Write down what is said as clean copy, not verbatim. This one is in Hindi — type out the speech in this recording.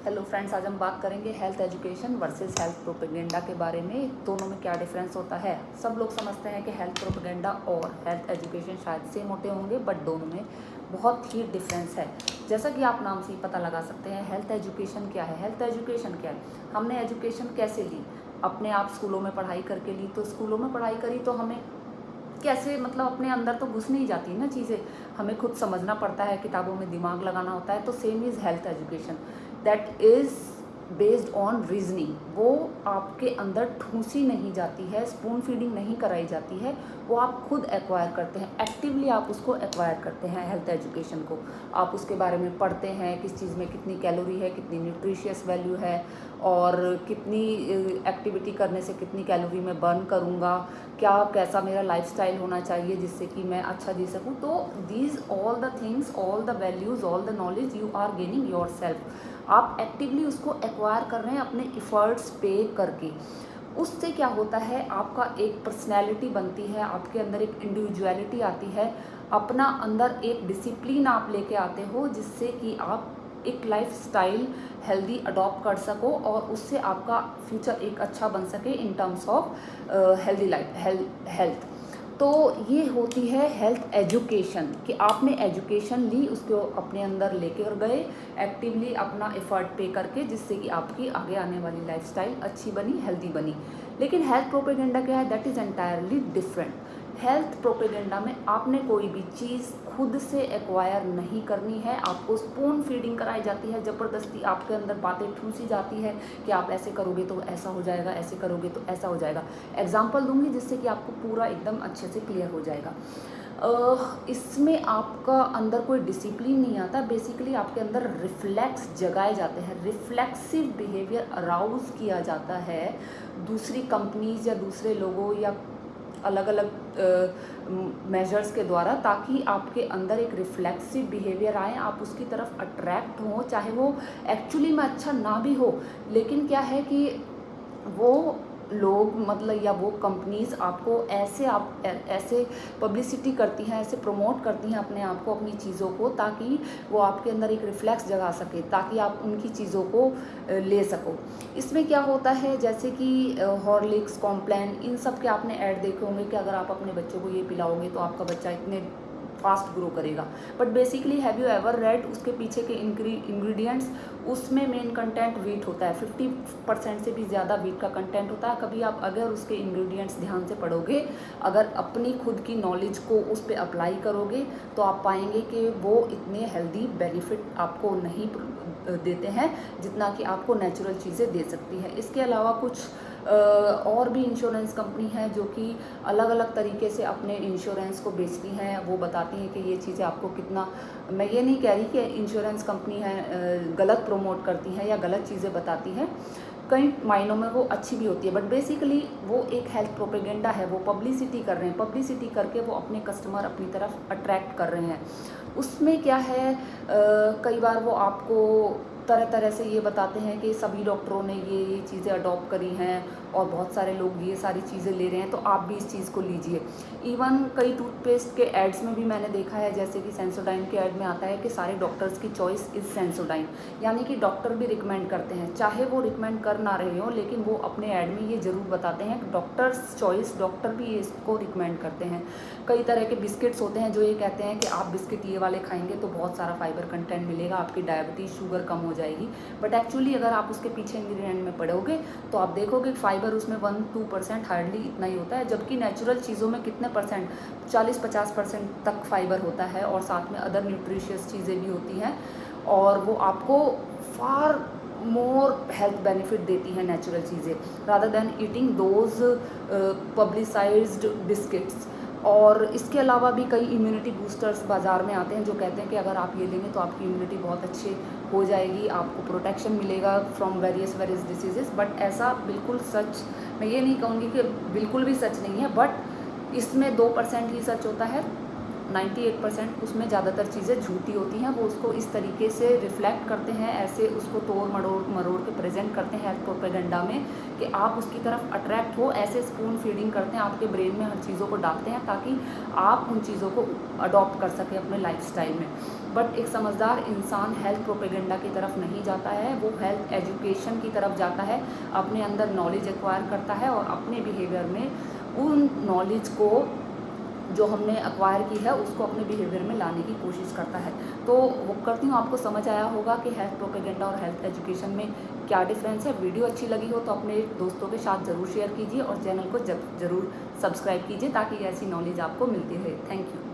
हेलो फ्रेंड्स, आज हम बात करेंगे health education versus health propaganda के बारे में। दोनों में क्या डिफरेंस होता है। सब लोग समझते हैं कि हेल्थ प्रोपेगेंडा और हेल्थ एजुकेशन शायद सेम होते होंगे, बट दोनों में बहुत ही डिफरेंस है। जैसा कि आप नाम से ही पता लगा सकते हैं, हेल्थ एजुकेशन क्या है। हेल्थ एजुकेशन क्या है, हमने एजुकेशन कैसे ली, अपने आप स्कूलों में पढ़ाई करके ली। तो स्कूलों में पढ़ाई करी तो हमें कैसे, मतलब अपने अंदर तो घुस नहीं जाती ना चीज़ें, हमें खुद समझना पड़ता है, किताबों में दिमाग लगाना होता है। तो same is health education, that is based on reasoning. वो आपके अंदर ठूसी नहीं जाती है, स्पून फीडिंग नहीं कराई जाती है, वो आप खुद एक्वायर करते हैं, एक्टिवली आप उसको एक्वायर करते हैं। हेल्थ एजुकेशन को आप उसके बारे में पढ़ते हैं, किस चीज़ में कितनी कैलोरी है, कितनी न्यूट्रिशियस वैल्यू है, और कितनी एक्टिविटी करने से कितनी कैलोरी मैं बर्न करूँगा, क्या कैसा मेरा लाइफस्टाइल होना चाहिए जिससे कि मैं अच्छा जी सकूँ। तो these all the things, all the values, all the knowledge you are gaining yourself. आप एक्टिवली उसको एक्वायर कर रहे हैं अपने इफ़र्ट्स पे करके। उससे क्या होता है, आपका एक पर्सनैलिटी बनती है, आपके अंदर एक इंडिविजुअलिटी आती है, अपना अंदर एक डिसिप्लिन आप लेके आते हो, जिससे कि आप एक लाइफ स्टाइल हेल्दी अडॉप्ट कर सको और उससे आपका फ्यूचर एक अच्छा बन सके in terms of healthy life health. तो ये होती है हेल्थ एजुकेशन, कि आपने एजुकेशन ली, उसको अपने अंदर लेकर गए, एक्टिवली अपना एफर्ट पे करके, जिससे कि आपकी आगे आने वाली लाइफस्टाइल अच्छी बनी, हेल्दी बनी। लेकिन हेल्थ प्रोपेगेंडा क्या है, that is entirely different. Health propaganda में आपने कोई भी चीज़ खुद से एक्वायर नहीं करनी है, आपको स्पून फीडिंग कराई जाती है, ज़बरदस्ती आपके अंदर बातें ठूसी जाती है कि आप ऐसे करोगे तो ऐसा हो जाएगा, ऐसे करोगे तो ऐसा हो जाएगा। एग्जाम्पल दूंगी जिससे कि आपको पूरा एकदम अच्छे से क्लियर हो जाएगा। इसमें आपका अंदर कोई डिसिप्लिन नहीं आता, बेसिकली आपके अंदर रिफ्लेक्स जगाए जाते हैं, रिफ्लेक्सिव बिहेवियर अराउज किया जाता है दूसरी कंपनीज या दूसरे लोगों या अलग अलग मेजर्स के द्वारा, ताकि आपके अंदर एक रिफ्लेक्सिव बिहेवियर आए, आप उसकी तरफ अट्रैक्ट हो, चाहे वो एक्चुअली में अच्छा ना भी हो। लेकिन क्या है कि वो लोग, मतलब या वो कंपनीज आपको ऐसे पब्लिसिटी करती हैं, ऐसे प्रमोट करती हैं अपने आप को, अपनी चीज़ों को, ताकि वो आपके अंदर एक रिफ्लेक्स जगा सके, ताकि आप उनकी चीज़ों को ले सको। इसमें क्या होता है, जैसे कि हॉर्लिक्स, कॉम्प्लान, इन सब के आपने ऐड देखे होंगे कि अगर आप अपने बच्चों को ये पिलाओगे तो आपका बच्चा इतने फास्ट ग्रो करेगा। But basically have you ever read उसके पीछे के इंग्रेडिएंट्स, उसमें मेन कंटेंट वीट होता है, 50% से भी ज़्यादा वीट का कंटेंट होता है। कभी आप अगर उसके इंग्रेडिएंट्स ध्यान से पढ़ोगे, अगर अपनी खुद की नॉलेज को उस पर अप्लाई करोगे, तो आप पाएंगे कि वो इतने हेल्दी बेनिफिट आपको नहीं देते हैं जितना कि आपको नेचुरल चीज़ें दे सकती है। इसके अलावा कुछ और भी इंश्योरेंस कंपनी है जो कि अलग अलग तरीके से अपने इंश्योरेंस को बेचती हैं। वो बताती हैं कि ये चीज़ें आपको कितना, मैं ये नहीं कह रही कि इंश्योरेंस कंपनी है गलत प्रमोट करती हैं या गलत चीज़ें बताती हैं, कई मायनों में वो अच्छी भी होती है, बट बेसिकली वो एक हेल्थ प्रोपेगेंडा है। वो पब्लिसिटी कर रहे हैं, पब्लिसिटी करके वो अपने कस्टमर अपनी तरफ अट्रैक्ट कर रहे हैं। उसमें क्या है, कई बार वो आपको तरह तरह से ये बताते हैं कि सभी डॉक्टरों ने ये चीज़ें अडॉप्ट करी हैं और बहुत सारे लोग ये सारी चीज़ें ले रहे हैं, तो आप भी इस चीज़ को लीजिए। इवन कई टूथपेस्ट के एड्स में भी मैंने देखा है, जैसे कि सेंसोडाइन के ऐड में आता है कि सारे डॉक्टर्स की चॉइस इज़ सेंसोडाइन, यानी कि डॉक्टर भी रिकमेंड करते हैं, चाहे वो रिकमेंड कर ना रहे हो, लेकिन वो अपने ऐड में ये ज़रूर बताते हैं कि डॉक्टर्स चॉइस, डॉक्टर भी इसको रिकमेंड करते हैं। कई तरह के बिस्किट्स होते हैं जो ये कहते हैं कि आप बिस्किट ये वाले खाएंगे तो बहुत सारा फाइबर कंटेंट मिलेगा, आपकी डायबिटीज़, शुगर कम हो जाएगी। बट एक्चुअली अगर आप उसके पीछे इंग्रेडिएंट में पढ़ोगे तो आप देखोगे फाइबर उसमें 1-2% हार्डली इतना ही होता है, जबकि नेचुरल चीज़ों में कितने परसेंट, 40-50% तक फाइबर होता है, और साथ में अदर न्यूट्रिशियस चीज़ें भी होती हैं, और वो आपको फार मोर हेल्थ बेनिफिट देती हैं नेचुरल चीज़ें, rather than eating those publicised biscuits. और इसके अलावा भी कई इम्यूनिटी बूस्टर्स बाज़ार में आते हैं जो कहते हैं कि अगर आप ये लेंगे तो आपकी इम्यूनिटी बहुत अच्छी हो जाएगी, आपको प्रोटेक्शन मिलेगा फ्रॉम वेरियस डिसीजेस। बट ऐसा बिल्कुल सच, मैं ये नहीं कहूँगी कि बिल्कुल भी सच नहीं है, बट इसमें 2% ही सच होता है, 98% उसमें ज़्यादातर चीज़ें झूठी होती हैं। वो उसको इस तरीके से रिफ्लेक्ट करते हैं, ऐसे उसको तोड़ मरोड़ के प्रेजेंट करते हैं हेल्थ प्रोपेगेंडा में कि आप उसकी तरफ अट्रैक्ट हो, ऐसे स्पून फीडिंग करते हैं, आपके ब्रेन में हर चीज़ों को डालते हैं ताकि आप उन चीज़ों को अडॉप्ट कर सकें अपने लाइफस्टाइल में। बट एक समझदार इंसान हेल्थ प्रोपेगेंडा की तरफ नहीं जाता है, वो हेल्थ एजुकेशन की तरफ जाता है, अपने अंदर नॉलेज एक्वायर करता है और अपने बिहेवियर में उन नॉलेज को जो हमने एक्वायर की है उसको अपने बिहेवियर में लाने की कोशिश करता है। तो वो करती हूँ आपको समझ आया होगा कि हेल्थ प्रोपेगेंडा और हेल्थ एजुकेशन में क्या डिफरेंस है। वीडियो अच्छी लगी हो तो अपने दोस्तों के साथ ज़रूर शेयर कीजिए और चैनल को ज़रूर सब्सक्राइब कीजिए ताकि ऐसी नॉलेज आपको मिलती रहे। Thank you.